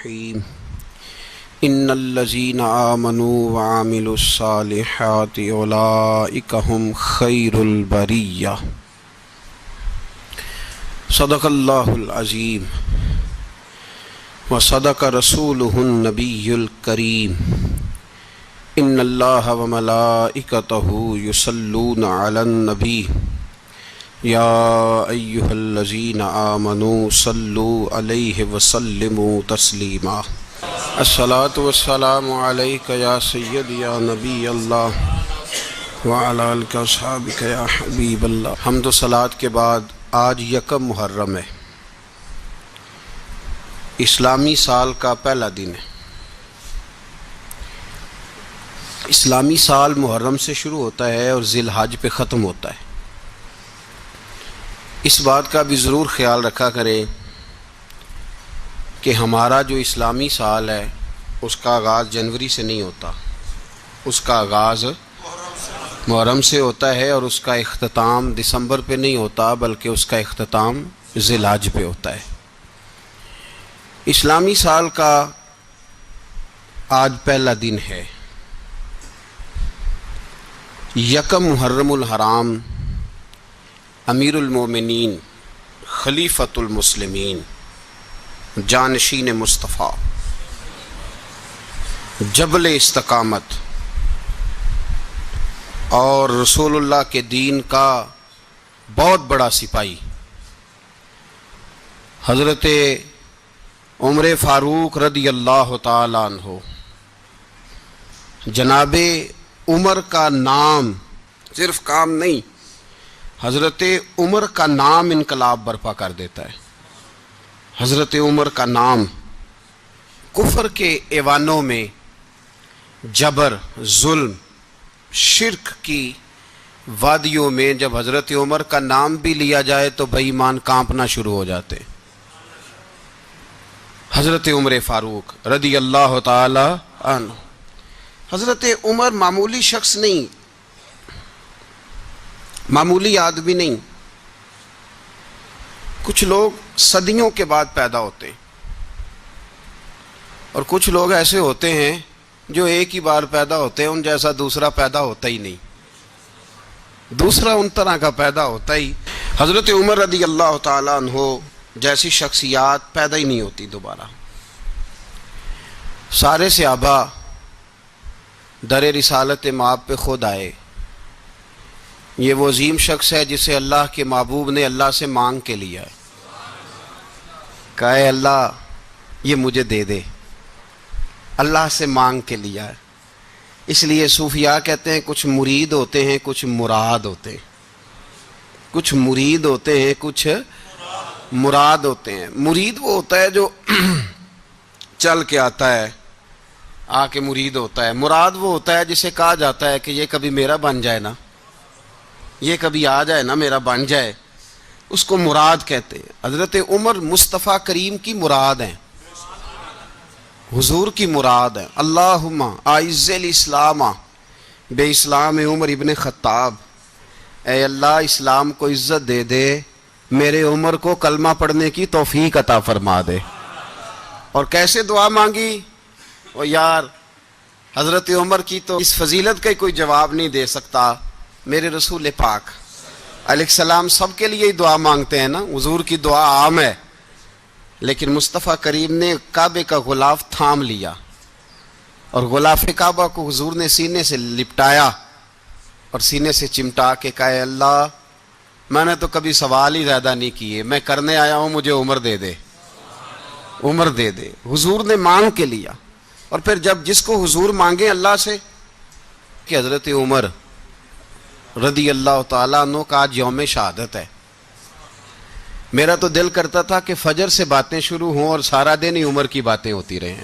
الرحیم ان الذین آمنوا وعملوا الصالحات اولئک هم خیر البریہ۔ صدق اللہ العظیم وصدق رسولہ النبی الکریم۔ ان اللہ وملائکتہ یصلون علی النبی یا ایہا الذین آمنوا صلوا علیہ وسلموا تسلیما۔ الصلاۃ والسلام علیک یا سیدی یا نبی اللہ وعلی آلک واصحابک یا حبیب اللہ۔ حمد و صلوات کے بعد آج یکم محرم ہے، اسلامی سال کا پہلا دن ہے۔ اسلامی سال محرم سے شروع ہوتا ہے اور ذی الحج پہ ختم ہوتا ہے۔ اس بات کا بھی ضرور خیال رکھا کریں کہ ہمارا جو اسلامی سال ہے اس کا آغاز جنوری سے نہیں ہوتا، اس کا آغاز محرم سے ہوتا ہے اور اس کا اختتام دسمبر پہ نہیں ہوتا بلکہ اس کا اختتام ذی الحج پہ ہوتا ہے۔ اسلامی سال کا آج پہلا دن ہے، یکم محرم الحرام، امیر المومنین خلیفۃ المسلمین جانشین مصطفیٰ جبل استقامت اور رسول اللہ کے دین کا بہت بڑا سپاہی حضرت عمر فاروق رضی اللہ تعالی عنہ، جناب عمر کا نام صرف کام نہیں، حضرت عمر کا نام انقلاب برپا کر دیتا ہے۔ حضرت عمر کا نام کفر کے ایوانوں میں جبر، ظلم، شرک کی وادیوں میں جب حضرت عمر کا نام بھی لیا جائے تو بے ایمان کانپنا شروع ہو جاتے۔ حضرت عمر فاروق رضی اللہ تعالی عنہ، حضرت عمر معمولی شخص نہیں، معمولی آدمی نہیں۔ کچھ لوگ صدیوں کے بعد پیدا ہوتے ہیں اور کچھ لوگ ایسے ہوتے ہیں جو ایک ہی بار پیدا ہوتے ہیں، ان جیسا دوسرا پیدا ہوتا ہی نہیں، دوسرا ان طرح کا پیدا ہوتا ہی۔ حضرت عمر رضی اللہ تعالیٰ عنہ جیسی شخصیات پیدا ہی نہیں ہوتی دوبارہ۔ سارے صحابہ در رسالت مآب پہ خود آئے۔ یہ وہ عظیم شخص ہے جسے اللہ کے محبوب نے اللہ سے مانگ کے لیا ہے، کہا اے اللہ یہ مجھے دے دے، اللہ سے مانگ کے لیا ہے۔ اس لیے صوفیاء کہتے ہیں کچھ مرید ہوتے ہیں کچھ مراد ہوتے ہیں، کچھ مرید ہوتے ہیں کچھ مراد ہوتے ہیں۔ مرید وہ ہوتا ہے جو چل کے آتا ہے، آ کے مرید ہوتا ہے۔ مراد وہ ہوتا ہے جسے کہا جاتا ہے کہ یہ کبھی میرا بن جائے نا، یہ کبھی آ جائے نا، میرا بن جائے، اس کو مراد کہتے ہیں۔ حضرت عمر مصطفیٰ کریم کی مراد ہیں، حضور کی مراد ہیں۔ اللہم اعز الاسلام بے اسلام عمر ابن خطاب، اے اللہ اسلام کو عزت دے دے، میرے عمر کو کلمہ پڑھنے کی توفیق عطا فرما دے۔ اور کیسے دعا مانگی؟ او یار حضرت عمر کی تو اس فضیلت کا کوئی جواب نہیں دے سکتا، میرے رسول پاک علیہ السلام سب کے لیے ہی دعا مانگتے ہیں نا، حضور کی دعا عام ہے، لیکن مصطفیٰ کریم نے کعبے کا غلاف تھام لیا اور غلاف کعبہ کو حضور نے سینے سے لپٹایا اور سینے سے چمٹا کے کہا اے اللہ میں نے تو کبھی سوال ہی زیادہ نہیں کیے، میں کرنے آیا ہوں، مجھے عمر دے دے، عمر دے دے۔ حضور نے مانگ کے لیا۔ اور پھر جب جس کو حضور مانگے اللہ سے، کہ حضرت عمر رضی اللہ تعالیٰ عنہ کا آج یوم شہادت ہے، میرا تو دل کرتا تھا کہ فجر سے باتیں شروع ہوں اور سارا دن ہی عمر کی باتیں ہوتی رہیں،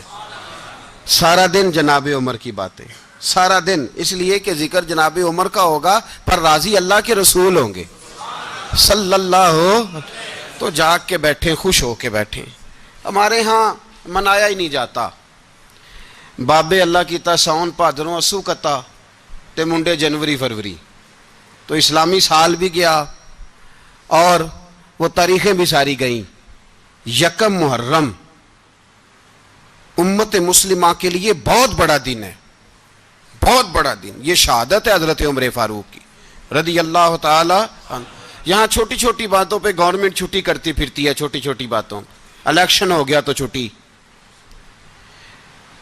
سارا دن جناب عمر کی باتیں، سارا دن، اس لیے کہ ذکر جناب عمر کا ہوگا پر راضی اللہ کے رسول ہوں گے صلی اللہ، تو جاگ کے بیٹھیں، خوش ہو کے بیٹھیں۔ ہمارے ہاں منایا ہی نہیں جاتا، بابے اللہ کیتا ساؤن بھادروں اسو کتا تے منڈے جنوری فروری، تو اسلامی سال بھی گیا اور وہ تاریخیں بھی ساری گئیں۔ یکم محرم امت مسلمہ کے لیے بہت بڑا دن ہے، بہت بڑا دن. یہ شہادت ہے حضرت عمر فاروق کی رضی اللہ تعالی عنہ. یہاں چھوٹی چھوٹی باتوں پہ گورنمنٹ چھٹی کرتی پھرتی ہے، چھوٹی چھوٹی باتوں. الیکشن ہو گیا تو چھٹی،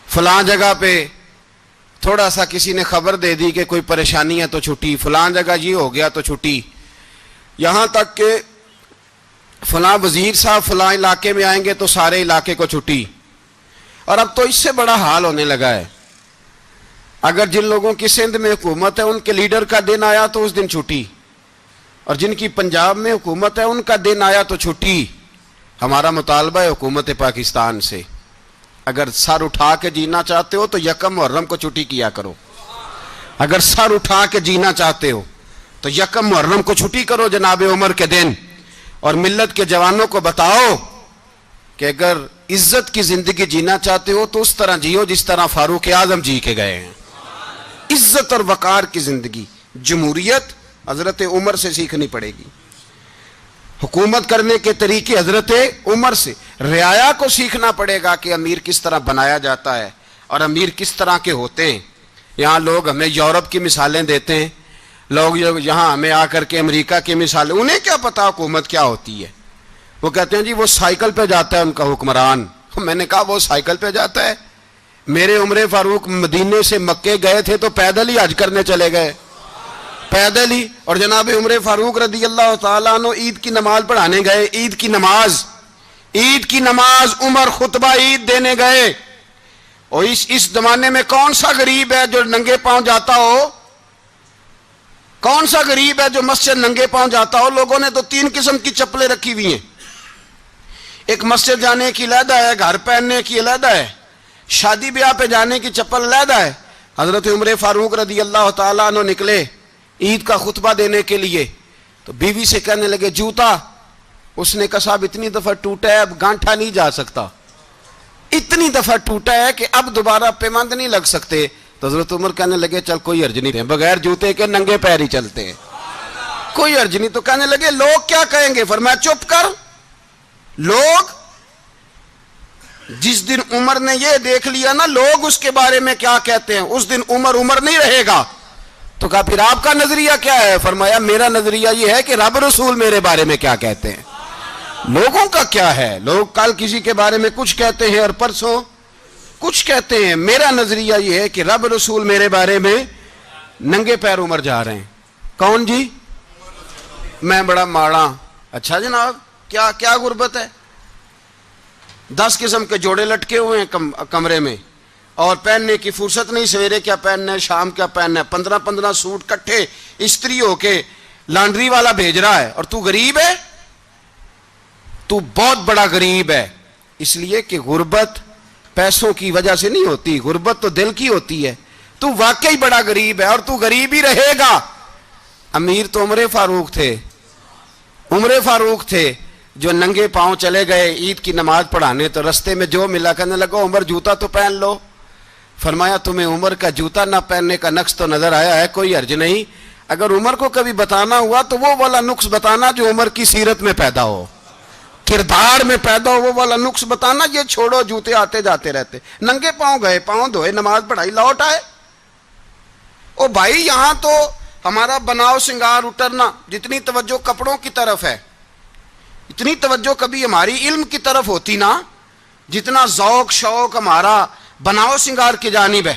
فلاں جگہ پہ تھوڑا سا کسی نے خبر دے دی کہ کوئی پریشانی ہے تو چھٹی، فلاں جگہ یہ ہو گیا تو چھٹی، یہاں تک کہ فلاں وزیر صاحب فلاں علاقے میں آئیں گے تو سارے علاقے کو چھٹی. اور اب تو اس سے بڑا حال ہونے لگا ہے، اگر جن لوگوں کی سندھ میں حکومت ہے ان کے لیڈر کا دن آیا تو اس دن چھٹی، اور جن کی پنجاب میں حکومت ہے ان کا دن آیا تو چھٹی. ہمارا مطالبہ ہے حکومت پاکستان سے، اگر سر اٹھا کے جینا چاہتے ہو تو یکم محرم کو چھٹی کیا کرو. اگر سر اٹھا کے جینا چاہتے ہو تو یکم محرم کو چھٹی کرو جناب عمر کے دن. اور ملت کے جوانوں کو بتاؤ کہ اگر عزت کی زندگی جینا چاہتے ہو تو اس طرح جیو جس طرح فاروق اعظم جی کے گئے ہیں. عزت اور وقار کی زندگی. جمہوریت حضرت عمر سے سیکھنی پڑے گی، حکومت کرنے کے طریقے حضرت عمر سے. رعایا کو سیکھنا پڑے گا کہ امیر کس طرح بنایا جاتا ہے اور امیر کس طرح کے ہوتے ہیں. یہاں لوگ ہمیں یورپ کی مثالیں دیتے ہیں، لوگ یہاں ہمیں آ کر کے امریکہ کی مثالیں، انہیں کیا پتا حکومت کیا ہوتی ہے. وہ کہتے ہیں جی وہ سائیکل پہ جاتا ہے ان کا حکمران. میں نے کہا وہ سائیکل پہ جاتا ہے؟ میرے عمر فاروق مدینے سے مکے گئے تھے تو پیدل ہی حج کرنے چلے گئے، پیدل ہی. اور جناب عمر فاروق رضی اللہ تعالیٰ عنہ عید کی نماز پڑھانے گئے. عید کی نماز عمر خطبہ عید دینے گئے. اور اس زمانے میں کون سا غریب ہے جو ننگے پاؤں جاتا ہو؟ کون سا غریب ہے جو مسجد ننگے پاؤں جاتا ہو؟ لوگوں نے تو 3 قسم کی چپلیں رکھی ہوئی ہیں. ایک مسجد جانے کی علیحدہ ہے، گھر پہننے کی علیحدہ ہے، شادی بیاہ پہ جانے کی چپل علیحدہ ہے. حضرت عمر فاروق رضی اللہ تعالیٰ عنہ نکلے عید کا خطبہ دینے کے لیے تو بیوی سے کہنے لگے جوتا. اس نے کہا صاحب اتنی دفعہ ٹوٹا ہے اب گانٹھا نہیں جا سکتا، اتنی دفعہ ٹوٹا ہے کہ اب دوبارہ پیمند نہیں لگ سکتے. تو حضرت عمر کہنے لگے چل کوئی حرج نہیں، بغیر جوتے کے ننگے پیر ہی چلتے ہیں، کوئی حرج نہیں. تو کہنے لگے لوگ کیا کہیں گے؟ فرمایا چپ کر. لوگ جس دن عمر نے یہ دیکھ لیا نا لوگ اس کے بارے میں کیا کہتے ہیں، اس دن عمر نہیں رہے گا. تو کہا پھر آپ کا نظریہ کیا ہے؟ فرمایا میرا نظریہ یہ ہے کہ رب رسول میرے بارے میں کیا کہتے ہیں. لوگوں کا کیا ہے؟ لوگ کل کسی کے بارے میں کچھ کہتے ہیں اور پرسوں کچھ کہتے ہیں. میرا نظریہ یہ ہے کہ رب رسول میرے بارے میں ننگے پیر عمر جا رہے ہیں. کون جی؟ میں بڑا ماڑا. اچھا جناب کیا غربت ہے؟ 10 قسم کے جوڑے لٹکے ہوئے ہیں کمرے میں اور پہننے کی فرصت نہیں. سویرے کیا پہننا ہے، شام کیا پہننا ہے، 15 سوٹ کٹھے استری ہو کے لانڈری والا بھیج رہا ہے. اور تو غریب ہے، تو بہت بڑا غریب ہے. اس لیے کہ غربت پیسوں کی وجہ سے نہیں ہوتی، غربت تو دل کی ہوتی ہے. تو واقعی بڑا غریب ہے اور تو غریب ہی رہے گا. امیر تو عمر فاروق تھے جو ننگے پاؤں چلے گئے عید کی نماز پڑھانے. تو رستے میں جو ملا کہنے لگا عمر جوتا تو پہن لو. فرمایا تمہیں عمر کا جوتا نہ پہننے کا نقص تو نظر آیا ہے، کوئی حرج نہیں. اگر عمر کو کبھی بتانا ہوا تو وہ والا نقص بتانا جو عمر کی سیرت میں پیدا ہو، کردار میں پیدا ہو، وہ والا نقص بتانا. یہ چھوڑو جوتے آتے جاتے رہتے. ننگے پاؤں گئے، پاؤں دھوئے، نماز پڑھائی، لوٹ آئے. او بھائی یہاں تو ہمارا بناؤ سنگار اترنا، جتنی توجہ کپڑوں کی طرف ہے اتنی توجہ کبھی ہماری علم کی طرف ہوتی نا، جتنا ذوق شوق ہمارا بناؤ سنگار کی جانب ہے،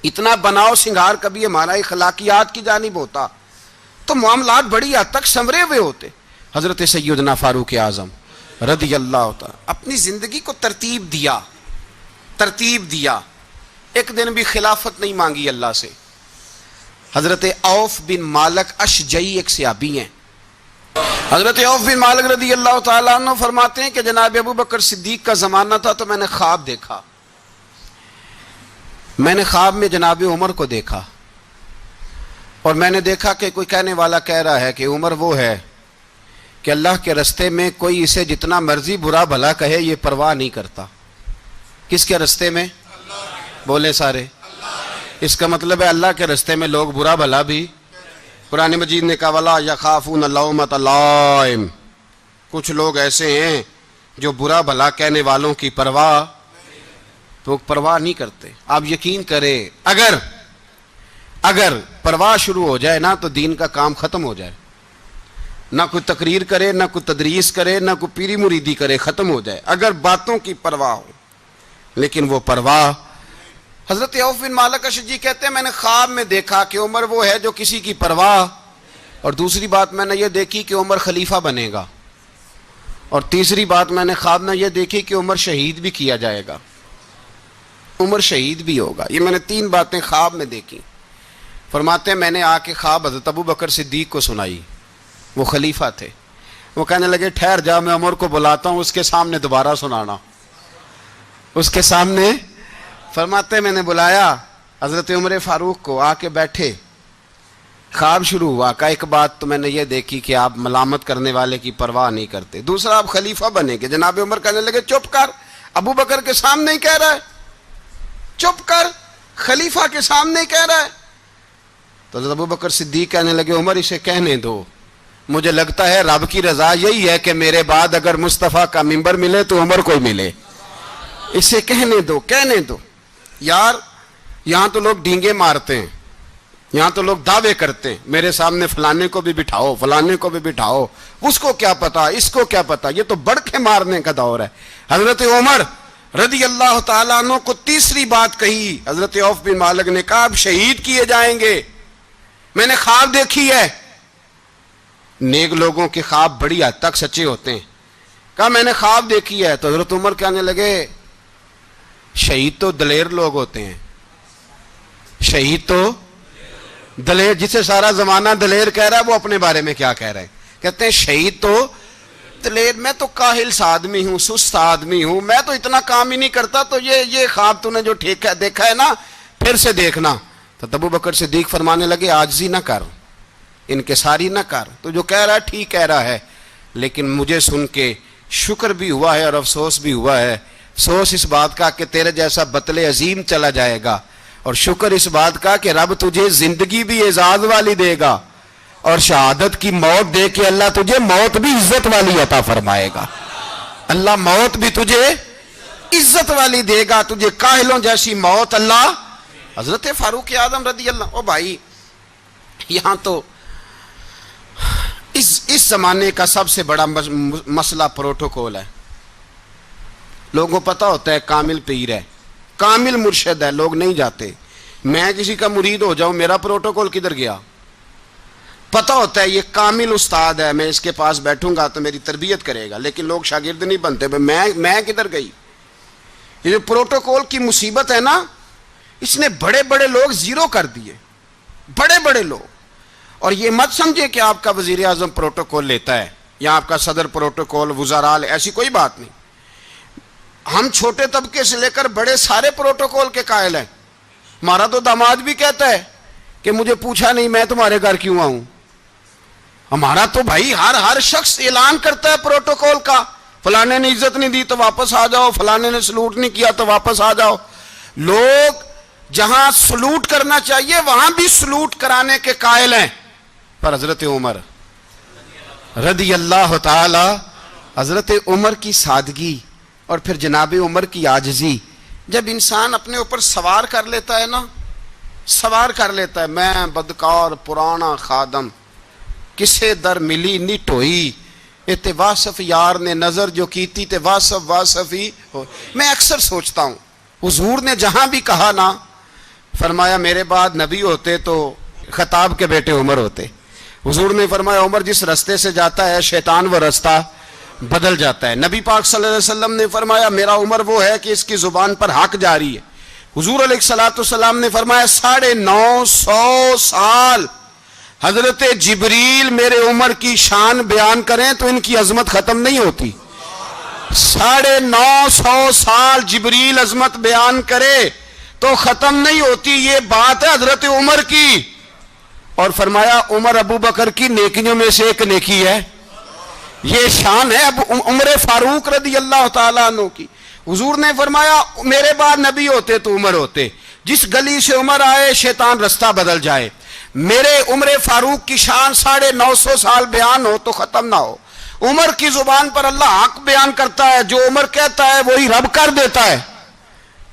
اتنا بناؤ سنگار کبھی ہمارا اخلاقیات کی جانب ہوتا تو معاملات بڑی حد تک سنورے ہوئے ہوتے. حضرت سیدنا فاروق اعظم رضی اللہ تعالی اپنی زندگی کو ترتیب دیا. ایک دن بھی خلافت نہیں مانگی اللہ سے. حضرت عوف بن مالک اشجعی ایک صحابی ہیں. حضرت عوف بن مالک رضی اللہ تعالیٰ عنہ فرماتے ہیں کہ جناب ابو بکر صدیق کا زمانہ تھا تو میں نے خواب دیکھا. میں نے خواب میں جناب عمر کو دیکھا اور میں نے دیکھا کہ کوئی کہنے والا کہہ رہا ہے کہ عمر وہ ہے کہ اللہ کے رستے میں کوئی اسے جتنا مرضی برا بھلا کہے یہ پرواہ نہیں کرتا. کس کے رستے میں؟ بولے سارے. اس کا مطلب ہے اللہ کے رستے میں لوگ برا بھلا بھی. قرآن مجید نے کہا وَلَا يَخَافُونَ لَوْمَةَ لَائِمٍ. کچھ لوگ ایسے ہیں جو برا بھلا کہنے والوں کی پرواہ تو وہ پرواہ نہیں کرتے. آپ یقین کریں اگر پرواہ شروع ہو جائے نا تو دین کا کام ختم ہو جائے. نہ کوئی تقریر کرے، نہ کوئی تدریس کرے، نہ کوئی پیری مریدی کرے، ختم ہو جائے اگر باتوں کی پرواہ ہو. لیکن وہ پرواہ، حضرت عوف بن مالک اشجعی کہتے ہیں میں نے خواب میں دیکھا کہ عمر وہ ہے جو کسی کی پرواہ، اور دوسری بات میں نے یہ دیکھی کہ عمر خلیفہ بنے گا، اور تیسری بات میں نے خواب میں یہ دیکھی کہ عمر شہید بھی کیا جائے گا، عمر شہید بھی ہوگا. یہ میں نے 3 باتیں خواب میں دیکھی. فرماتے ہیں میں نے آ کے خواب حضرت ابو بکر صدیق کو سنائی، وہ خلیفہ تھے. وہ کہنے لگے ٹھہر جا، میں عمر کو بلاتا ہوں، اس کے سامنے دوبارہ سنانا. اس کے سامنے، فرماتے ہیں میں نے بلایا حضرت عمر فاروق کو، آ کے بیٹھے. خواب شروع ہوا. کہا ایک بات تو میں نے یہ دیکھی کہ آپ ملامت کرنے والے کی پرواہ نہیں کرتے، دوسرا آپ خلیفہ بنے گے. جناب عمر کہنے لگے چپ کر، ابو بکر کے سامنے ہی کہہ رہا ہے، چپ کر، خلیفہ کے سامنے ہی کہہ رہا ہے. تو حضرت ابو بکر صدیق کہنے لگے عمر اسے کہنے دو، مجھے لگتا ہے رب کی رضا یہی ہے کہ میرے بعد اگر مصطفیٰ کا منبر ملے تو عمر کو ہی ملے، اسے کہنے دو، کہنے دو. یار یہاں تو لوگ ڈینگے مارتے ہیں، یہاں تو لوگ دعوے کرتے ہیں میرے سامنے فلانے کو بھی بٹھاؤ، فلانے کو بھی بٹھاؤ، اس کو کیا پتا، اس کو کیا پتا. یہ تو بڑکے مارنے کا دور ہے. حضرت عمر رضی اللہ تعالیٰ عنہ کو تیسری بات کہی. حضرت عوف بن مالک نے کہا آپ شہید کیے جائیں گے، میں نے خواب دیکھی ہے. نیک لوگوں کے خواب بڑی حد تک سچے ہوتے ہیں. کہا میں نے خواب دیکھی ہے. تو حضرت عمر کہنے لگے شہید تو دلیر لوگ ہوتے ہیں، شہید تو دلیر، جسے سارا زمانہ دلیر کہہ رہا ہے وہ اپنے بارے میں کیا کہہ رہے ہیں؟ کہتے ہیں شہید تو دلیر. میں تو کاہل سا آدمی ہوں، سست آدمی ہوں، میں تو اتنا کام ہی نہیں کرتا. تو یہ خواب تو نے جو دیکھا ہے نا پھر سے دیکھنا. تو ابو بکر صدیق فرمانے لگے عاجزی نہ کر، انکساری نہ کر، تو جو کہہ رہا ہے ٹھیک کہہ رہا ہے، لیکن مجھے سن کے شکر بھی ہوا ہے اور افسوس بھی ہوا ہے. افسوس اس بات کا کہ تیرے جیسا بطل عظیم چلا جائے گا، اور شکر اس بات کا کہ رب تجھے زندگی بھی اعزاز والی دے گا، اور شہادت کی موت دے کے اللہ تجھے موت بھی عزت والی عطا فرمائے گا. اللہ موت بھی تجھے عزت والی دے گا، تجھے کاہلوں جیسی موت اللہ. حضرت فاروق اعظم رضی اللہ، او بھائی یہاں تو اس زمانے کا سب سے بڑا مسئلہ پروٹوکول ہے. لوگوں کو پتہ ہوتا ہے کامل پیر ہے، کامل مرشد ہے، لوگ نہیں جاتے. میں کسی کا مرید ہو جاؤں، میرا پروٹوکول کدھر گیا؟ پتہ ہوتا ہے یہ کامل استاد ہے، میں اس کے پاس بیٹھوں گا تو میری تربیت کرے گا، لیکن لوگ شاگرد نہیں بنتے. میں کدھر گئی؟ یہ جو پروٹوکول کی مصیبت ہے نا، اس نے بڑے بڑے لوگ زیرو کر دیے، بڑے بڑے لوگ. اور یہ مت سمجھے کہ آپ کا وزیر اعظم پروٹوکول لیتا ہے یا آپ کا صدر پروٹوکول، وزراء، ایسی کوئی بات نہیں. ہم چھوٹے طبقے سے لے کر بڑے سارے پروٹوکول کے قائل ہیں. ہمارا تو داماد بھی کہتا ہے کہ مجھے پوچھا نہیں میں تمہارے گھر کیوں آؤں. ہمارا تو بھائی ہر شخص اعلان کرتا ہے پروٹوکول کا، فلانے نے عزت نہیں دی تو واپس آ جاؤ، فلانے نے سلوٹ نہیں کیا تو واپس آ جاؤ. لوگ جہاں سلوٹ کرنا چاہیے وہاں بھی سلوٹ کرانے کے قائل ہیں. پر حضرت عمر رضی اللہ تعالی، حضرت عمر کی سادگی اور پھر جناب عمر کی عاجزی، جب انسان اپنے اوپر سوار کر لیتا ہے نا، سوار کر لیتا ہے، میں بدکار پرانا خادم، کسے در ملی نی ٹوئی، تے واصف یار نے نظر جو کیتی تے واصف ہی ہو. میں اکثر سوچتا ہوں حضور نے جہاں بھی کہا نا، فرمایا میرے بعد نبی ہوتے تو خطاب کے بیٹے عمر ہوتے. حضور نے فرمایا عمر جس رستے سے جاتا ہے شیطان وہ رستہ بدل جاتا ہے. نبی پاک صلی اللہ علیہ وسلم نے فرمایا میرا عمر وہ ہے کہ اس کی زبان پر حق جاری ہے. حضور علیہ الصلوۃ والسلام نے فرمایا 950 سال حضرت جبریل میرے عمر کی شان بیان کریں تو ان کی عظمت ختم نہیں ہوتی. 950 سال جبریل عظمت بیان کرے تو ختم نہیں ہوتی. یہ بات ہے حضرت عمر کی. اور فرمایا عمر ابو بکر کی نیکیوں میں سے ایک نیکی ہے. یہ شان ہے اب عمر فاروق رضی اللہ تعالیٰ عنہ کی. حضور نے فرمایا میرے بعد نبی ہوتے تو عمر ہوتے. جس گلی سے عمر آئے شیطان رستہ بدل جائے. میرے عمر فاروق کی شان 950 سال بیان ہو تو ختم نہ ہو. عمر کی زبان پر اللہ حق بیان کرتا ہے، جو عمر کہتا ہے وہی رب کر دیتا ہے.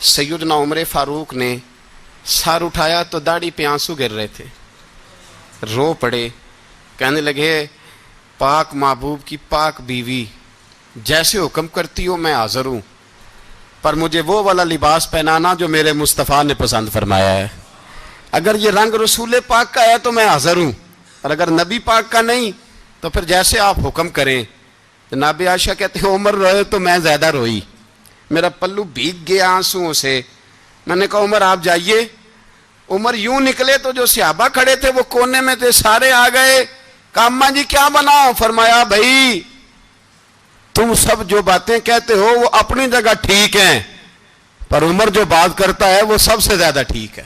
سیدنا عمر فاروق نے سر اٹھایا تو داڑھی پہ آنسو گر رہے تھے، رو پڑے، کہنے لگے پاک محبوب کی پاک بیوی جیسے حکم کرتی ہو میں حاضر ہوں، پر مجھے وہ والا لباس پہنانا جو میرے مصطفیٰ نے پسند فرمایا ہے۔ اگر یہ رنگ رسول پاک کا ہے تو میں حاضر ہوں، اور اگر نبی پاک کا نہیں تو پھر جیسے آپ حکم کریں۔ جناب عائشہ کہتے ہیں عمر روئے تو میں زیادہ روئی، میرا پلو بھیگ گیا آنسوؤں سے۔ میں نے کہا عمر آپ جائیے۔ عمر یوں نکلے تو جو صحابہ کھڑے تھے وہ کونے میں تھے، سارے آ گئے، کہا اماں جی کیا بناؤ؟ فرمایا بھائی تم سب جو باتیں کہتے ہو وہ اپنی جگہ ٹھیک ہیں، پر عمر جو بات کرتا ہے وہ سب سے زیادہ ٹھیک ہے۔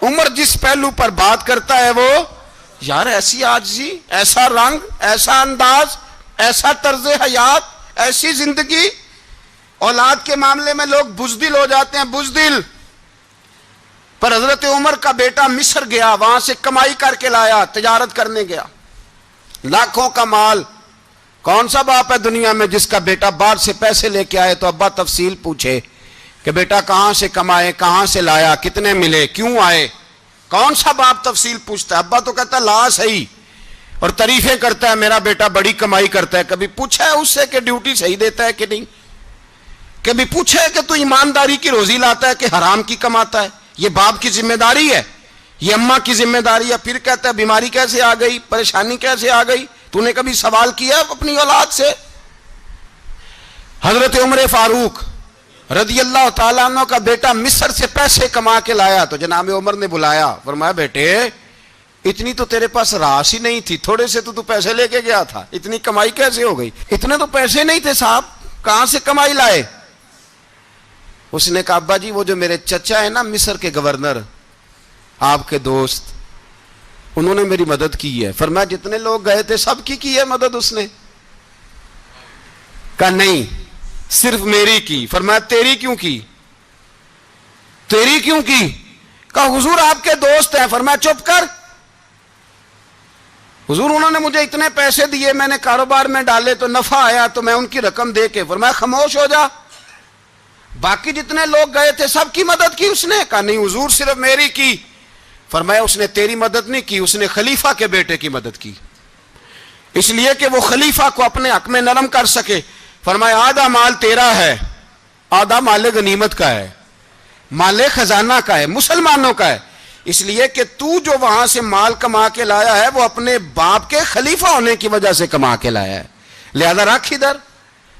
عمر جس پہلو پر بات کرتا ہے وہ، یار ایسی عاجزی، ایسا رنگ، ایسا انداز، ایسا طرز حیات، ایسی زندگی۔ اولاد کے معاملے میں لوگ بزدل ہو جاتے ہیں، بزدل، پر حضرت عمر کا بیٹا مصر گیا، وہاں سے کمائی کر کے لایا، تجارت کرنے گیا، لاکھوں کا مال۔ کون سا باپ ہے دنیا میں جس کا بیٹا باہر سے پیسے لے کے آئے تو ابا تفصیل پوچھے کہ بیٹا کہاں سے کمائے، کہاں سے لایا، کتنے ملے، کیوں آئے؟ کون سا باپ تفصیل پوچھتا ہے؟ ابا تو کہتا ہے لا صحیح، اور تعریفیں کرتا ہے میرا بیٹا بڑی کمائی کرتا ہے۔ کبھی پوچھا ہے اس سے کہ ڈیوٹی صحیح دیتا ہے کہ نہیں؟ کبھی پوچھا ہے کہ تو ایمانداری کی روزی لاتا ہے کہ حرام کی کماتا ہے؟ یہ باپ کی ذمہ داری ہے، یہ اماں کی ذمہ داری ہے۔ پھر کہتا ہے بیماری کیسے آ گئی، پریشانی کیسے آ گئی؟ تو نے کبھی سوال کیا اپنی اولاد سے؟ حضرت عمر فاروق رضی اللہ تعالیٰ عنہ کا بیٹا مصر سے پیسے کما کے لایا تو جناب عمر نے بلایا، فرمایا بیٹے اتنی تو تیرے پاس راس ہی نہیں تھی، تھوڑے سے تو پیسے لے کے گیا تھا، اتنی کمائی کیسے ہو گئی؟ اتنے تو پیسے نہیں تھے صاحب، کہاں سے کمائی لائے؟ اس نے کہا ابا جی وہ جو میرے چچا ہے نا مصر کے گورنر، آپ کے دوست، انہوں نے میری مدد کی ہے۔ فرمایا جتنے لوگ گئے تھے سب کی ہے مدد اس نے؟ کہا نہیں صرف میری کی۔ فرمایا تیری کیوں کی؟ تیری کیوں کی؟ کہا حضور آپ کے دوست ہیں۔ فرمایا چپ کر، حضور انہوں نے مجھے اتنے پیسے دیے، میں نے کاروبار میں ڈالے تو نفع آیا تو میں ان کی رقم دے کے۔ فرمایا خاموش ہو جا، باقی جتنے لوگ گئے تھے سب کی مدد کی اس نے؟ کہا نہیں حضور صرف میری کی۔ فرمایا اس نے تیری مدد نہیں کی، اس نے خلیفہ کے بیٹے کی مدد کی، اس لیے کہ وہ خلیفہ کو اپنے حق میں نرم کر سکے۔ فرمایا آدھا مال تیرا ہے، آدھا مال غنیمت کا ہے، مال خزانہ کا ہے، مسلمانوں کا ہے، اس لیے کہ تو جو وہاں سے مال کما کے لایا ہے وہ اپنے باپ کے خلیفہ ہونے کی وجہ سے کما کے لایا ہے، لہذا رکھ ادھر۔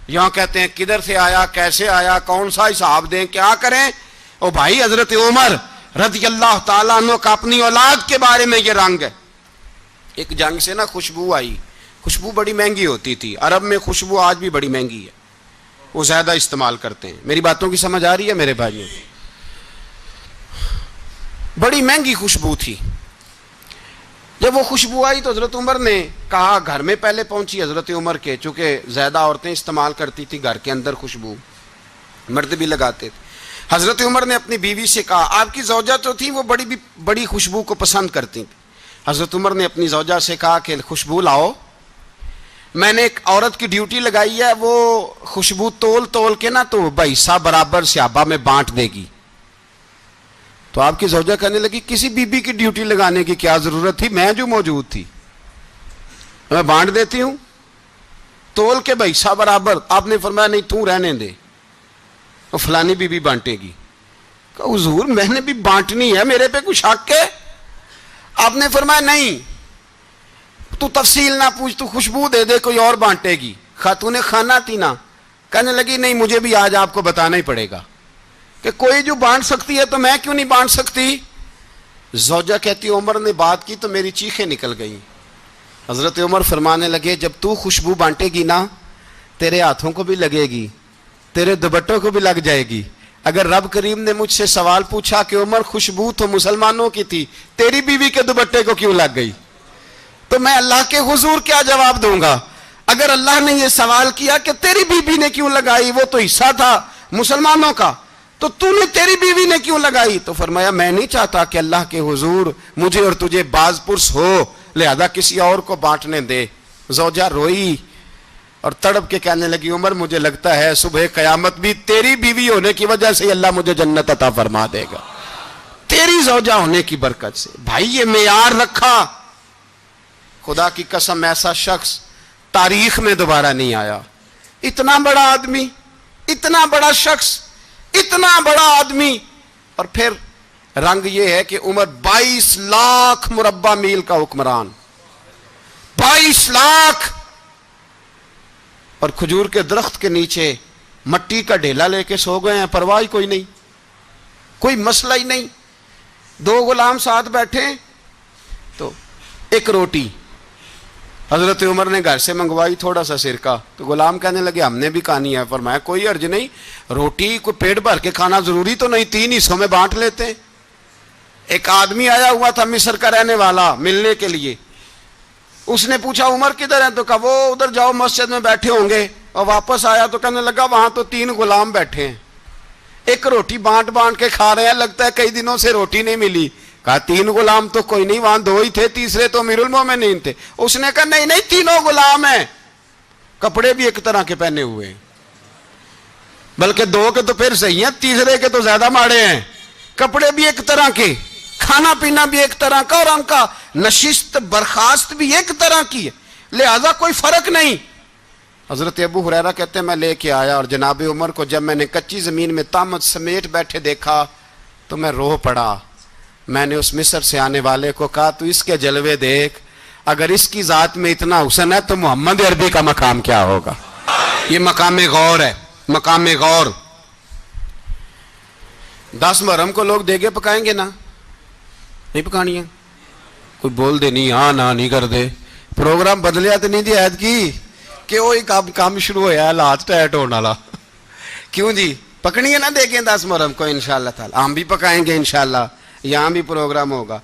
یہاں کہتے ہیں کدھر سے آیا، کیسے آیا، کون سا حساب دیں، کیا کریں؟ او بھائی حضرت عمر رضی اللہ تعالیٰ عنہ کا اپنی اولاد کے بارے میں یہ رنگ ہے۔ ایک جنگ سے نا خوشبو آئی، خوشبو بڑی مہنگی ہوتی تھی، عرب میں خوشبو آج بھی بڑی مہنگی ہے، وہ زیادہ استعمال کرتے ہیں۔ میری باتوں کی سمجھ آ رہی ہے میرے بھائیوں؟ بڑی مہنگی خوشبو تھی۔ جب وہ خوشبو آئی تو حضرت عمر نے کہا، گھر میں پہلے پہنچی حضرت عمر کے، چونکہ زیادہ عورتیں استعمال کرتی تھی گھر کے اندر خوشبو، مرد بھی لگاتے تھے۔ حضرت عمر نے اپنی بیوی سے کہا، آپ کی زوجہ تو تھی وہ بڑی خوشبو کو پسند کرتی تھی۔ حضرت عمر نے اپنی زوجہ سے کہا کہ خوشبو لاؤ، میں نے ایک عورت کی ڈیوٹی لگائی ہے، وہ خوشبو تول تول کے نا تو بحصہ برابر صحابہ میں بانٹ دے گی۔ تو آپ کی زوجہ کہنے لگی کسی بی بی کی ڈیوٹی لگانے کی کیا ضرورت تھی، میں جو موجود تھی میں بانٹ دیتی ہوں تول کے بحصہ برابر۔ آپ نے فرمایا نہیں تو رہنے دے، وہ فلانی بی بی بانٹے گی۔ کہا حضور میں نے بھی بانٹنی ہے، میرے پہ کچھ شک ہے؟ آپ نے فرمایا نہیں، تو تفصیل نہ پوچھ، تو خوشبو دے دے، کوئی اور بانٹے گی۔ خاتون خانہ تھی نا، کہنے لگی نہیں مجھے بھی آج آپ کو بتانا ہی پڑے گا کہ کوئی جو بانٹ سکتی ہے تو میں کیوں نہیں بانٹ سکتی؟ زوجہ کہتی عمر نے بات کی تو میری چیخیں نکل گئیں۔ حضرت عمر فرمانے لگے جب تو خوشبو بانٹے گی نا تیرے ہاتھوں کو بھی لگے گی، تیرے دوپٹوں کو بھی لگ جائے گی۔ اگر رب کریم نے مجھ سے سوال پوچھا کہ عمر خوشبو تو مسلمانوں کی تھی، تیری بیوی کے دوپٹے کو کیوں لگ گئی، تو میں اللہ کے حضور کیا جواب دوں گا؟ اگر اللہ نے یہ سوال کیا کہ تیری بیوی نے کیوں لگائی، وہ تو حصہ تھا مسلمانوں کا، تو نے تیری بیوی نے کیوں لگائی؟ تو فرمایا میں نہیں چاہتا کہ اللہ کے حضور مجھے اور تجھے باز پرس ہو، لہذا کسی اور کو بانٹنے دے۔ زوجہ روئی، اور تڑپ کے کہنے لگی عمر مجھے لگتا ہے صبح قیامت بھی تیری بیوی ہونے کی وجہ سے اللہ مجھے جنت عطا فرما دے گا، تیری زوجہ ہونے کی برکت سے۔ بھائی یہ معیار رکھا، خدا کی قسم ایسا شخص تاریخ میں دوبارہ نہیں آیا۔ اتنا بڑا آدمی، اتنا بڑا شخص، اتنا بڑا آدمی، اور پھر رنگ یہ ہے کہ عمر 22 لاکھ مربع میل کا حکمران، 22 لاکھ، اور کھجور کے درخت کے نیچے مٹی کا ڈھیلا لے کے سو گئے ہیں، پرواہ کوئی نہیں، کوئی مسئلہ ہی نہیں۔ 2 غلام ساتھ بیٹھے تو ایک روٹی حضرت عمر نے گھر سے منگوائی، تھوڑا سا سرکہ، تو غلام کہنے لگے ہم نے بھی کھانی ہے۔ فرمایا کوئی حرج نہیں، روٹی کوئی پیٹ بھر کے کھانا ضروری تو نہیں، 3 حصوں میں بانٹ لیتے ہیں۔ ایک آدمی آیا ہوا تھا مصر کا رہنے والا ملنے کے لیے، اس نے پوچھا عمر کدھر ہے؟ تو کہا وہ ادھر جاؤ مسجد میں بیٹھے ہوں گے، اور واپس آیا تو کہنے لگا وہاں تو 3 غلام بیٹھے ہیں، ایک روٹی بانٹ بانٹ کے کھا رہے ہیں، لگتا ہے کئی دنوں سے روٹی نہیں ملی۔ کہا 3 غلام تو کوئی نہیں، وہاں 2 ہی تھے، تیسرے تو امیر المومنین تھے۔ اس نے کہا نہیں نہیں 3 غلام ہیں، کپڑے بھی ایک طرح کے پہنے ہوئے ہیں، بلکہ 2 کے تو پھر صحیح ہیں، تیسرے کے تو زیادہ ماڑے ہیں، کپڑے بھی ایک طرح کے، کھانا پینا بھی ایک طرح کا، اور ان کا نشست برخاست بھی ایک طرح کی ہے، لہذا کوئی فرق نہیں۔ حضرت ابو ہریرہ کہتے ہیں میں لے کے آیا، اور جناب عمر کو جب میں نے کچی زمین میں تامت سمیٹ بیٹھے دیکھا تو میں رو پڑا۔ میں نے اس مصر سے آنے والے کو کہا تو اس کے جلوے دیکھ، اگر اس کی ذات میں اتنا حسن ہے تو محمد عربی کا مقام کیا ہوگا؟ یہ مقام غور ہے، مقام غور۔ 10 محرم کو لوگ دیگے پکائیں گے نا؟ نہیں پکانی ہے؟ کوئی بول دے نہیں، ہاں نہ نہیں کر دے، پروگرام بدلیا تو نہیں دی عید کی کہ وہی کام شروع ہویا ہے لات ٹائٹ ہونے والا۔ کیوں جی پکنی ہے نا دیکھیں 10 محرم کو انشاءاللہ تعالی، ہم بھی پکائیں گے انشاءاللہ، یہاں بھی پروگرام ہوگا۔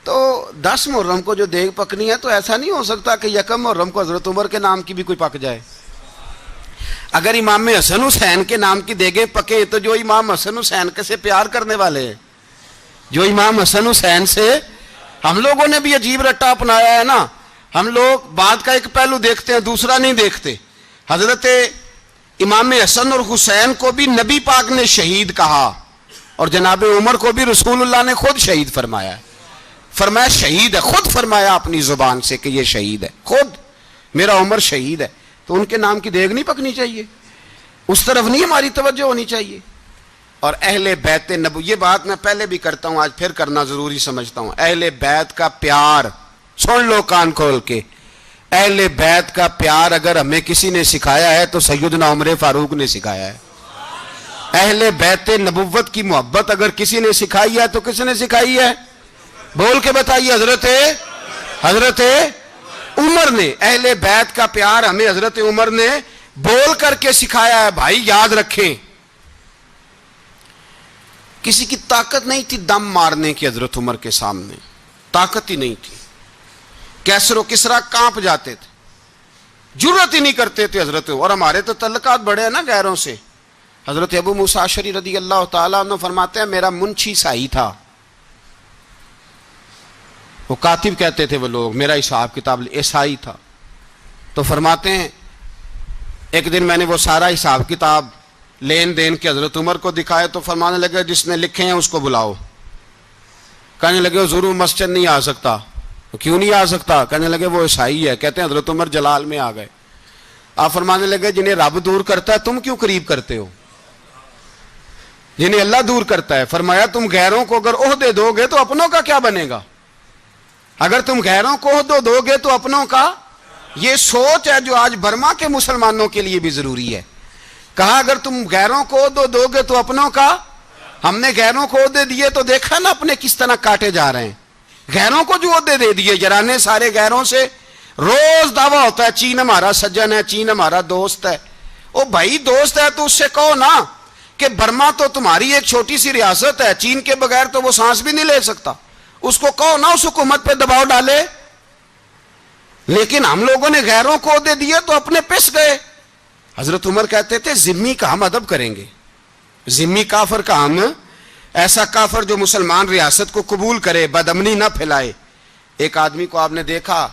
تو 10 محرم کو جو دیگ پکنی ہے تو ایسا نہیں ہو سکتا کہ 1 محرم کو حضرت عمر کے نام کی بھی کوئی پک جائے۔ اگر امام حسن حسین کے نام کی دیگیں پکیں تو جو امام حسن حسین سے پیار کرنے والے ہیں، جو امام حسن حسین سے، ہم لوگوں نے بھی عجیب رٹا اپنایا ہے نا، ہم لوگ بات کا ایک پہلو دیکھتے ہیں دوسرا نہیں دیکھتے۔ حضرت امام حسن اور حسین کو بھی نبی پاک نے شہید کہا، اور جناب عمر کو بھی رسول اللہ نے خود شہید فرمایا، فرمایا شہید ہے، خود فرمایا اپنی زبان سے کہ یہ شہید ہے، خود میرا عمر شہید ہے۔ تو ان کے نام کی دیگ نہیں پکنی چاہیے، اس طرف نہیں ہماری توجہ ہونی چاہیے۔ اور اہل بیت نبو، یہ بات میں پہلے بھی کرتا ہوں، آج پھر کرنا ضروری سمجھتا ہوں، اہل بیت کا پیار، سن لو کان کھول کے، اہل بیت کا پیار اگر ہمیں کسی نے سکھایا ہے تو سیدنا عمر فاروق نے سکھایا ہے۔ اہل بیت نبوت کی محبت اگر کسی نے سکھائی ہے تو کس نے سکھائی ہے؟ بول کے بتائیے، حضرت عمر نے۔ اہل بیت کا پیار ہمیں حضرت عمر نے بول کر کے سکھایا ہے۔ بھائی یاد رکھیں، کسی کی طاقت نہیں تھی دم مارنے کی حضرت عمر کے سامنے، طاقت ہی نہیں تھی، کیسر و کسرا کانپ جاتے تھے، جرأت ہی نہیں کرتے تھے حضرت۔ اور ہمارے تو تعلقات بڑے ہیں نا غیروں سے۔ حضرت ابو موسیٰ اشعری رضی اللہ تعالیٰ عنہ فرماتے ہیں میرا منشی سائی تھا، وہ کاتب کہتے تھے وہ لوگ، میرا حساب کتاب عیسائی تھا۔ تو فرماتے ہیں ایک دن میں نے وہ سارا حساب کتاب لین دین کے حضرت عمر کو دکھائے تو فرمانے لگے جس نے لکھے ہیں اس کو بلاؤ۔ کہنے لگے حضور مسجد نہیں آ سکتا۔ کیوں نہیں آ سکتا؟ کہنے لگے وہ عیسائی ہے۔ کہتے ہیں حضرت عمر جلال میں آ گئے، آپ فرمانے لگے جنہیں رب دور کرتا ہے تم کیوں قریب کرتے ہو؟ جنہیں اللہ دور کرتا ہے۔ فرمایا تم غیروں کو اگر عہدے دو گے تو اپنوں کا کیا بنے گا؟ اگر تم غیروں کو عہدے دو گے تو اپنوں کا، یہ سوچ ہے جو آج برما کے مسلمانوں کے لیے بھی ضروری ہے۔ کہا اگر تم غیروں کو عہدے دو گے تو اپنوں کا۔ ہم نے غیروں کو عہدے دیے تو دیکھا نا اپنے کس طرح کاٹے جا رہے ہیں۔ غیروں کو جو عہدے دے دیے یارانے سارے غیروں سے، روز دعویٰ ہوتا ہے چین ہمارا سجن ہے، چین ہمارا دوست ہے۔ او بھائی دوست ہے تو اس سے کہو نا کہ برما تو تمہاری ایک چھوٹی سی ریاست ہے، چین کے بغیر تو وہ سانس بھی نہیں لے سکتا، اس کو کہو نا اس حکومت پہ دباؤ ڈالے۔ لیکن ہم لوگوں نے غیروں کو عہدے دیے تو اپنے پس گئے۔ حضرت عمر کہتے تھے ذمی کا ہم ادب کریں گے، ذمی کافر کا ہم، ایسا کافر جو مسلمان ریاست کو قبول کرے، بدامنی نہ پھیلائے۔ ایک آدمی کو آپ نے دیکھا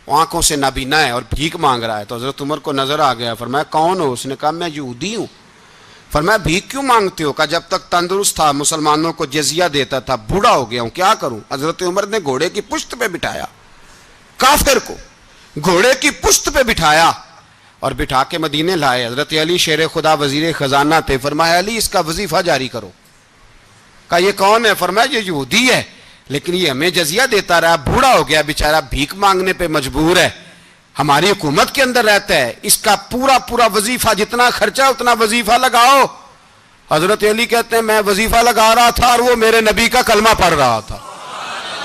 آنکھوں سے نابینا ہے اور بھیک مانگ رہا ہے. تو حضرت عمر کو نظر آ گیا. فرمایا کون ہو؟ اس نے کہا میں یہودی ہوں. فرمایا بھیک کیوں مانگتے ہو؟ کہا جب تک تندرست تھا مسلمانوں کو جزیہ دیتا تھا, بوڑھا ہو گیا ہوں کیا کروں. حضرت عمر نے گھوڑے کی پشت پہ بٹھایا, کافر کو گھوڑے کی پشت پہ بٹھایا اور بٹھا کے مدینے لائے. حضرت علی شیر خدا وزیر خزانہ تھے. فرمایا علی اس کا وظیفہ جاری کرو. کہا یہ کون ہے؟ فرمایا یہ یہودی ہے لیکن یہ ہمیں جزیہ دیتا رہا, بوڑھا ہو گیا بیچارہ, بھیک مانگنے پہ مجبور ہے, ہماری حکومت کے اندر رہتا ہے, اس کا پورا وظیفہ جتنا خرچہ اتنا وظیفہ لگاؤ. حضرت علی کہتے ہیں میں وظیفہ لگا رہا تھا اور وہ میرے نبی کا کلمہ پڑھ رہا تھا,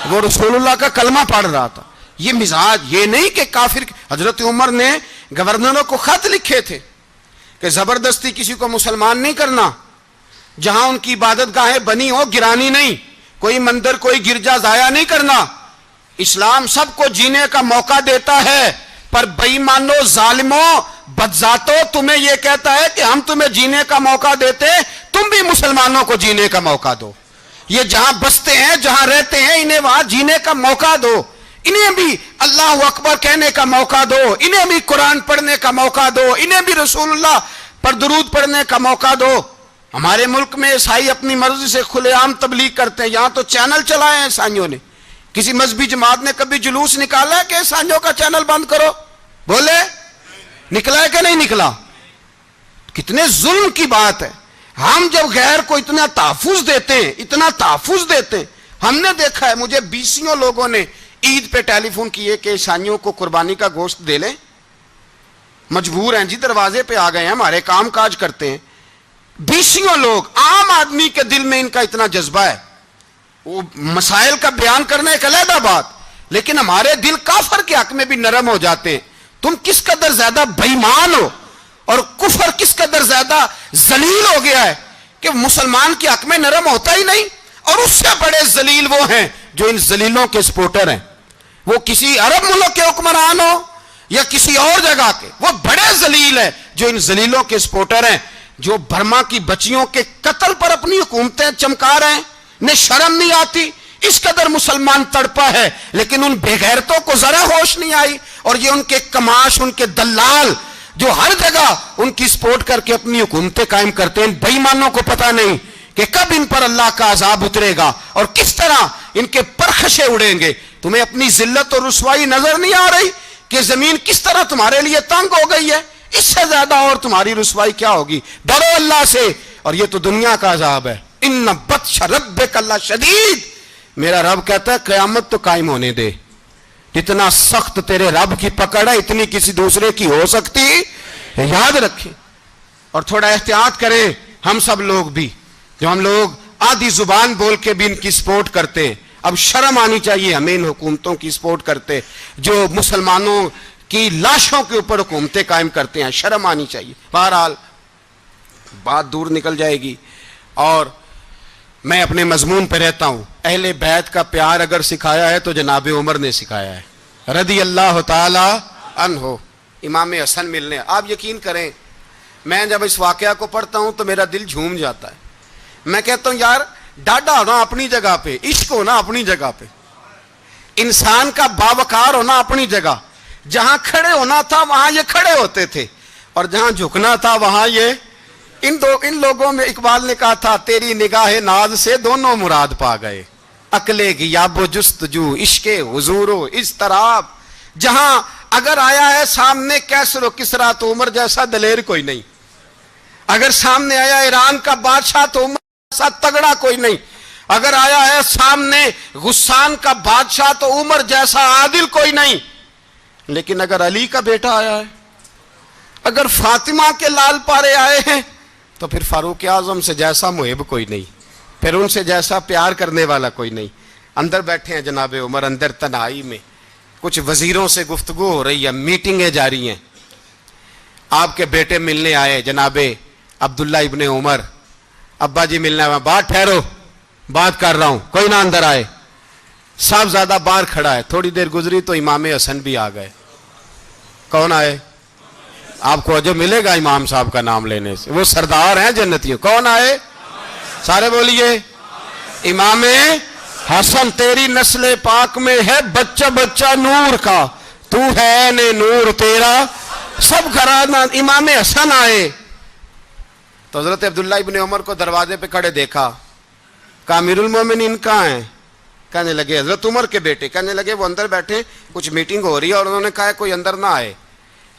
وہ رسول اللہ کا کلمہ پڑھ رہا تھا. یہ مزاج, یہ نہیں کہ کافر. حضرت عمر نے گورنروں کو خط لکھے تھے کہ زبردستی کسی کو مسلمان نہیں کرنا, جہاں ان کی عبادت گاہیں بنی ہو گرانی نہیں, کوئی مندر کوئی گرجا ضائع نہیں کرنا. اسلام سب کو جینے کا موقع دیتا ہے, پر بے ایمانو ظالموں بدذاتوں تمہیں یہ کہتا ہے کہ ہم تمہیں جینے کا موقع دیتے, تم بھی مسلمانوں کو جینے کا موقع دو. یہ جہاں بستے ہیں جہاں رہتے ہیں انہیں وہاں جینے کا موقع دو, انہیں بھی اللہ اکبر کہنے کا موقع دو, انہیں بھی قرآن پڑھنے کا موقع دو, انہیں بھی رسول اللہ پر درود پڑھنے کا موقع دو. ہمارے ملک میں عیسائی اپنی مرضی سے کھلے عام تبلیغ کرتے ہیں, یہاں تو چینل چلائے ہیں عیسائیوں نے. کسی مذہبی جماعت نے کبھی جلوس نکالا ہے کہ عیسائیوں کا چینل بند کرو؟ بولے نکلا ہے کہ نہیں نکلا؟ کتنے ظلم کی بات ہے. ہم جب غیر کو اتنا تحفظ دیتے ہیں, ہم نے دیکھا ہے, مجھے بیسیوں لوگوں نے عید پہ ٹیلی فون کیے کہ عیسائیوں کو قربانی کا گوشت دے لیں, مجبور ہیں جی, دروازے پہ آ گئے ہیں, ہمارے کام کاج کرتے ہیں. بیسیوں لوگ, عام آدمی کے دل میں ان کا اتنا جذبہ ہے, وہ مسائل کا بیان کرنا ایک علیحدہ بات, لیکن ہمارے دل کافر کے حق میں بھی نرم ہو جاتے ہیں. تم کس قدر زیادہ بے ایمان ہو اور کفر کس قدر زیادہ ذلیل ہو گیا ہے کہ مسلمان کے حق میں نرم ہوتا ہی نہیں. اور اس سے بڑے ذلیل وہ ہیں جو ان ذلیلوں کے سپورٹر ہیں, وہ کسی عرب ملک کے حکمران ہو یا کسی اور جگہ کے, وہ بڑے ذلیل ہیں جو ان ذلیلوں کے سپورٹر ہیں, جو برما کی بچیوں کے قتل پر اپنی حکومتیں چمکا رہے ہیں. انہیں شرم نہیں آتی, اس قدر مسلمان تڑپا ہے, لیکن ان بے غیرتوں کو ذرا ہوش نہیں آئی. اور یہ ان کے کماش, ان کے دلال جو ہر جگہ ان کی سپورٹ کر کے اپنی حکومتیں قائم کرتے ہیں, ان بے ایمانوں کو پتہ نہیں کہ کب ان پر اللہ کا عذاب اترے گا اور کس طرح ان کے پرخشے اڑیں گے. تمہیں اپنی ذلت اور رسوائی نظر نہیں آ رہی کہ زمین کس طرح تمہارے لیے تنگ ہو گئی ہے؟ اس سے زیادہ اور تمہاری رسوائی کیا ہوگی؟ ڈرو اللہ سے, اور یہ تو دنیا کا عذاب ہے. ان بطش ربک لشدید, میرا رب کہتا ہے قیامت تو قائم ہونے دے. اتنا سخت تیرے رب کی پکڑ ہے, اتنی کسی دوسرے کی ہو سکتی؟ یاد رکھیں اور تھوڑا احتیاط کریں. ہم سب لوگ بھی, جو ہم لوگ آدھی زبان بول کے بھی ان کی سپورٹ کرتے ہیں, اب شرم آنی چاہیے ہمیں ان حکومتوں کی سپورٹ کرتے جو مسلمانوں کی لاشوں کے اوپر حکومتیں قائم کرتے ہیں. شرم آنی چاہیے. بہرحال بات دور نکل جائے گی اور میں اپنے مضمون پہ رہتا ہوں. اہل بیت کا پیار اگر سکھایا ہے تو جناب عمر نے سکھایا ہے رضی اللہ تعالی عنہ. امام حسن ملنے, آپ یقین کریں میں جب اس واقعہ کو پڑھتا ہوں تو میرا دل جھوم جاتا ہے. میں کہتا ہوں یار ڈاڈا ہونا اپنی جگہ پہ, عشق ہونا اپنی جگہ پہ, انسان کا باوقار ہونا اپنی جگہ. جہاں کھڑے ہونا تھا وہاں یہ کھڑے ہوتے تھے, اور جہاں جھکنا تھا وہاں یہ. ان لوگوں میں اقبال نے کہا تھا تیری نگاہ ناز سے دونوں مراد پا گئے, عقلے کی یاب و جستجو, عشق حضور و اضطراب. جہاں اگر آیا ہے سامنے کیسر و کسرا تو عمر جیسا دلیر کوئی نہیں, اگر سامنے آیا ایران کا بادشاہ تو عمر جیسا تگڑا کوئی نہیں, اگر آیا ہے سامنے غسان کا بادشاہ تو عمر جیسا عادل کوئی نہیں. لیکن اگر علی کا بیٹا آیا ہے, اگر فاطمہ کے لال پارے آئے ہیں, تو پھر فاروق اعظم سے جیسا محب کوئی نہیں, پھر ان سے جیسا پیار کرنے والا کوئی نہیں. اندر بیٹھے ہیں جناب عمر, اندر تنہائی میں کچھ وزیروں سے گفتگو ہو رہی ہے, میٹنگیں جاری ہیں. آپ کے بیٹے ملنے آئے جناب عبداللہ ابن عمر, ابا جی ملنے آئے. بات ٹھہرو, بات کر رہا ہوں, کوئی نہ اندر آئے. صاحب زیادہ باہر کھڑا ہے. تھوڑی دیر گزری تو امام حسن بھی آ گئے. کون آئے؟ آپ کو جو ملے گا امام صاحب کا نام لینے سے, وہ سردار ہیں جنتیوں. کون آئے؟ سارے بولیے. امام حسن, تیری نسل پاک میں ہے بچہ بچہ نور کا, تو ہے نے نور تیرا سب گھرانا. امام حسن آئے تو حضرت عبداللہ ابن عمر کو دروازے پہ کھڑے دیکھا. کہا امیر المومنین کہاں ہیں؟ کہنے لگے حضرت عمر کے بیٹے. کہنے لگے وہ اندر بیٹھے, کچھ میٹنگ ہو رہی ہے, اور انہوں نے کہا کوئی اندر نہ آئے,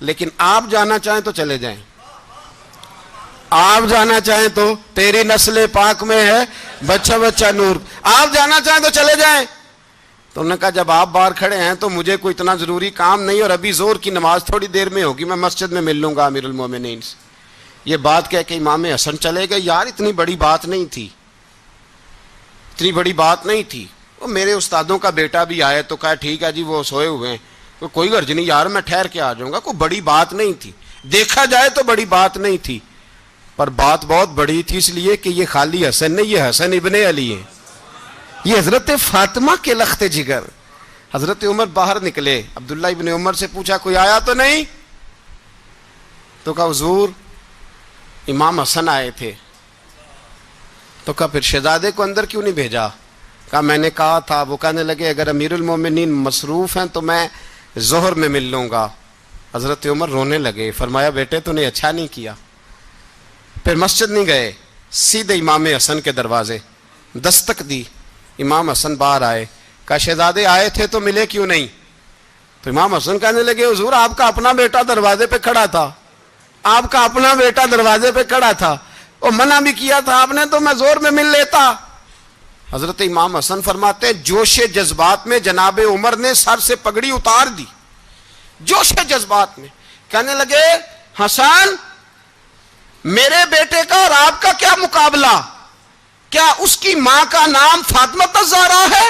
لیکن آپ جانا چاہیں تو چلے جائیں, آپ جانا چاہیں تو تیری نسل پاک میں ہے بچہ بچہ نور, آپ جانا چاہیں تو چلے جائیں. تو انہوں نے کہا جب آپ باہر کھڑے ہیں تو مجھے کوئی اتنا ضروری کام نہیں, اور ابھی زور کی نماز تھوڑی دیر میں ہوگی, میں مسجد میں مل لوں گا امیر المومنین سے. یہ بات کہہ کے امام حسن چلے گئے. یار اتنی بڑی بات نہیں تھی, اتنی بڑی بات نہیں تھی. وہ میرے استادوں کا بیٹا بھی آئے تو کہا ٹھیک ہے جی وہ سوئے ہوئے ہیں, کوئی غرض نہیں یار میں ٹھہر کے آ جاؤں گا, کوئی بڑی بات نہیں تھی. دیکھا جائے تو بڑی بات نہیں تھی, پر بات بہت بڑی تھی, اس لیے کہ یہ خالی حسن نہیں, یہ حسن ابن علی ہیں, یہ حضرت فاطمہ کے لخت جگر. حضرت عمر باہر نکلے, عبداللہ ابن عمر سے پوچھا کوئی آیا تو نہیں؟ تو کہا حضور امام حسن آئے تھے. تو کہا پھر شہزادے کو اندر کیوں نہیں بھیجا؟ کہا میں نے کہا تھا. وہ کہنے لگے اگر امیر المومنین مصروف ہیں تو میں ظہر میں مل لوں گا. حضرت عمر رونے لگے, فرمایا بیٹے تو نے اچھا نہیں کیا. پھر مسجد نہیں گئے, سیدھے امام حسن کے دروازے دستک دی. امام حسن باہر آئے, کہا شہزادے آئے تھے تو ملے کیوں نہیں؟ تو امام حسن کہنے لگے حضور آپ کا اپنا بیٹا دروازے پہ کھڑا تھا, آپ کا اپنا بیٹا دروازے پہ کھڑا تھا, اور منع بھی کیا تھا آپ نے تو میں زور میں مل لیتا. حضرت امام حسن فرماتے جوش جذبات میں جناب عمر نے سر سے پگڑی اتار دی, جوش جذبات میں. کہنے لگے حسن میرے بیٹے کا اور آپ کا کیا مقابلہ؟ کیا اس کی ماں کا نام فاطمہ الزہرا ہے؟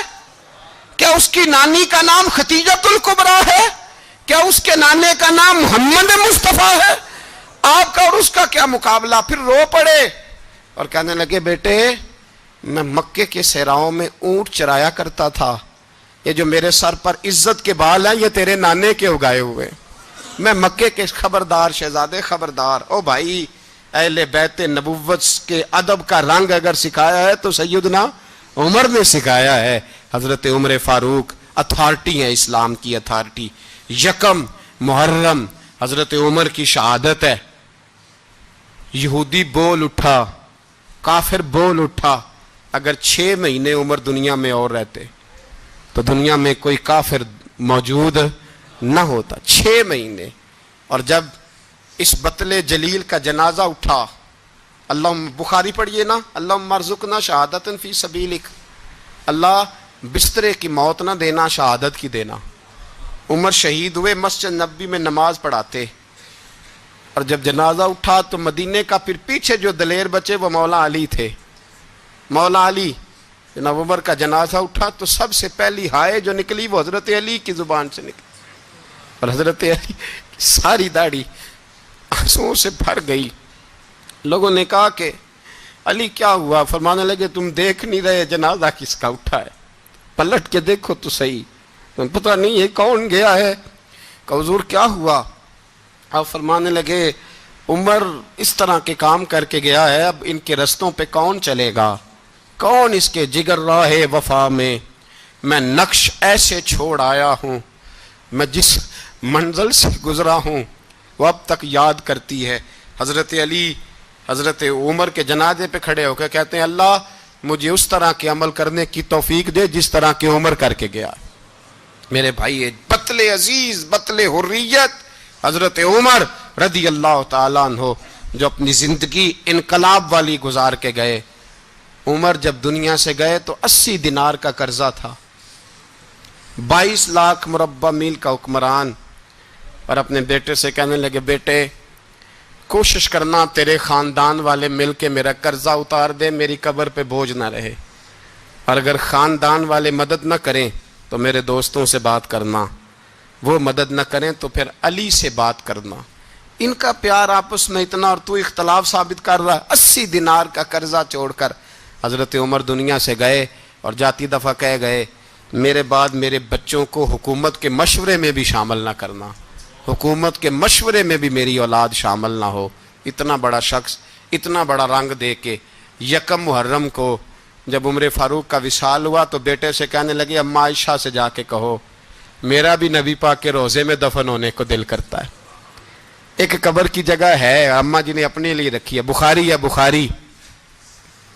کیا اس کی نانی کا نام خدیجۃ الکبریٰ ہے؟ کیا اس کے نانے کا نام محمد مصطفیٰ ہے؟ آپ کا اور اس کا کیا مقابلہ؟ پھر رو پڑے اور کہنے لگے بیٹے میں مکے کے صحراؤں میں اونٹ چرایا کرتا تھا, یہ جو میرے سر پر عزت کے بال ہیں یہ تیرے نانے کے اگائے ہوئے, میں مکے کے خبردار شہزادے خبردار. او بھائی اہل بیت نبوت کے ادب کا رنگ اگر سکھایا ہے تو سیدنا عمر نے سکھایا ہے. حضرت عمر فاروق اتھارٹی ہیں, اسلام کی اتھارٹی. یکم محرم حضرت عمر کی شہادت ہے. یہودی بول اٹھا, کافر بول اٹھا, اگر 6 مہینے عمر دنیا میں اور رہتے تو دنیا میں کوئی کافر موجود نہ ہوتا. 6 مہینے. اور جب اس بطل جلیل کا جنازہ اٹھا, اللہ بخاری پڑھیے نا, اللہم ارزقنا شہادت فی سبیلک, اللہ بسترے کی موت نہ دینا, شہادت کی دینا. عمر شہید ہوئے, مسجد نبوی میں نماز پڑھاتے, اور جب جنازہ اٹھا تو مدینے کا پھر پیچھے جو دلیر بچے وہ مولا علی تھے. مولا علی جناب عمر کا جنازہ اٹھا تو سب سے پہلی ہائے جو نکلی وہ حضرت علی کی زبان سے نکلی, اور حضرت علی کی ساری داڑھی آنسوؤں سے بھر گئی. لوگوں نے کہا کہ علی کیا ہوا؟ فرمانے لگے تم دیکھ نہیں رہے جنازہ کس کا اٹھا ہے, پلٹ کے دیکھو تو صحیح, تم پتہ نہیں یہ کون گیا ہے. کہ حضور کیا ہوا؟ آپ فرمانے لگے عمر اس طرح کے کام کر کے گیا ہے, اب ان کے رستوں پہ کون چلے گا, کون اس کے جگر راہ وفا میں. میں نقش ایسے چھوڑ آیا ہوں, میں جس منزل سے گزرا ہوں وہ اب تک یاد کرتی ہے. حضرت علی حضرت عمر کے جنازے پہ کھڑے ہو کے کہتے ہیں اللہ مجھے اس طرح کے عمل کرنے کی توفیق دے جس طرح کے عمر کر کے گیا. میرے بھائی بطل عزیز, بطل حریت حضرت عمر رضی اللہ تعالیٰ عنہ جو اپنی زندگی انقلاب والی گزار کے گئے. عمر جب دنیا سے گئے تو 80 دینار کا قرضہ تھا, 22 لاکھ مربع میل کا حکمران, اور اپنے بیٹے سے کہنے لگے بیٹے کوشش کرنا تیرے خاندان والے مل کے میرا قرضہ اتار دے, میری قبر پہ بوجھ نہ رہے, اور اگر خاندان والے مدد نہ کریں تو میرے دوستوں سے بات کرنا, وہ مدد نہ کریں تو پھر علی سے بات کرنا. ان کا پیار آپس میں اتنا, اور تو اختلاف ثابت کر رہا. 80 دینار کا قرضہ چھوڑ کر حضرت عمر دنیا سے گئے, اور جاتی دفعہ کہہ گئے میرے بعد میرے بچوں کو حکومت کے مشورے میں بھی شامل نہ کرنا, حکومت کے مشورے میں بھی میری اولاد شامل نہ ہو. اتنا بڑا شخص اتنا بڑا رنگ دے کے یکم محرم کو جب عمر فاروق کا وصال ہوا تو بیٹے سے کہنے لگے اماں عائشہ سے جا کے کہو میرا بھی نبی پاک کے روزے میں دفن ہونے کو دل کرتا ہے۔ ایک قبر کی جگہ ہے اماں جی نے اپنے لیے رکھی ہے، بخاری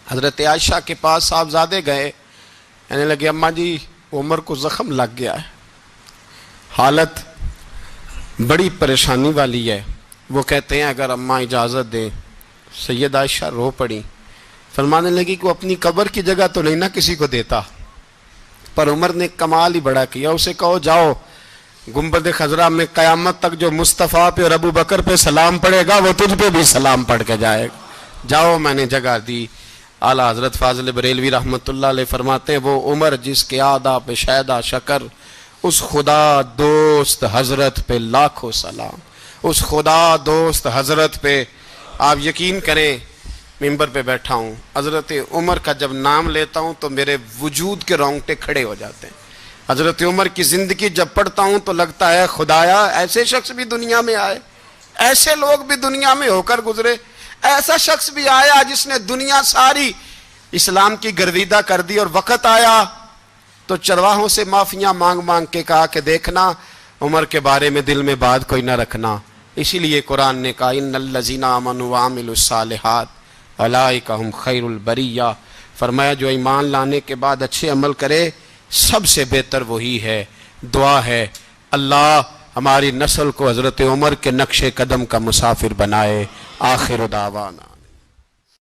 حضرت عائشہ کے پاس صاحبزادے گئے، کہنے لگے اماں جی عمر کو زخم لگ گیا ہے، حالت بڑی پریشانی والی ہے۔ وہ کہتے ہیں اگر اماں اجازت دیں، سید عائشہ رو پڑی، فرمانے لگی کہ وہ اپنی قبر کی جگہ تو نہیں نہ کسی کو دیتا، پر عمر نے کمال ہی بڑا کیا، اسے کہو جاؤ گنبد خضرا میں قیامت تک جو مصطفیٰ پہ اور ابو بکر پہ سلام پڑھے گا وہ تجھ پہ بھی سلام پڑھ کے جائے گا، جاؤ میں نے جگہ دی۔ اعلیٰ حضرت فاضل بریلوی رحمۃ اللہ علیہ فرماتے ہیں وہ عمر جس کے آدھا پہ شہدہ شکر، اس خدا دوست حضرت پہ لاکھوں سلام، اس خدا دوست حضرت پہ۔ آپ یقین کریں ممبر پہ بیٹھا ہوں، حضرت عمر کا جب نام لیتا ہوں تو میرے وجود کے رونگٹے کھڑے ہو جاتے ہیں۔ حضرت عمر کی زندگی جب پڑھتا ہوں تو لگتا ہے خدایا ایسے شخص بھی دنیا میں آئے، ایسے لوگ بھی دنیا میں ہو کر گزرے، ایسا شخص بھی آیا جس نے دنیا ساری اسلام کی گرویدہ کر دی، اور وقت آیا تو چرواہوں سے معافیاں مانگ مانگ کے کہا کہ دیکھنا عمر کے بارے میں دل میں بات کوئی نہ رکھنا۔ اسی لیے قرآن نے کہا ان الذین آمنوا وعملوا الصالحات اولئک ھم خیر البریہ، فرمایا جو ایمان لانے کے بعد اچھے عمل کرے سب سے بہتر وہی ہے۔ دعا ہے اللہ ہماری نسل کو حضرت عمر کے نقش قدم کا مسافر بنائے۔ آخر دعوانا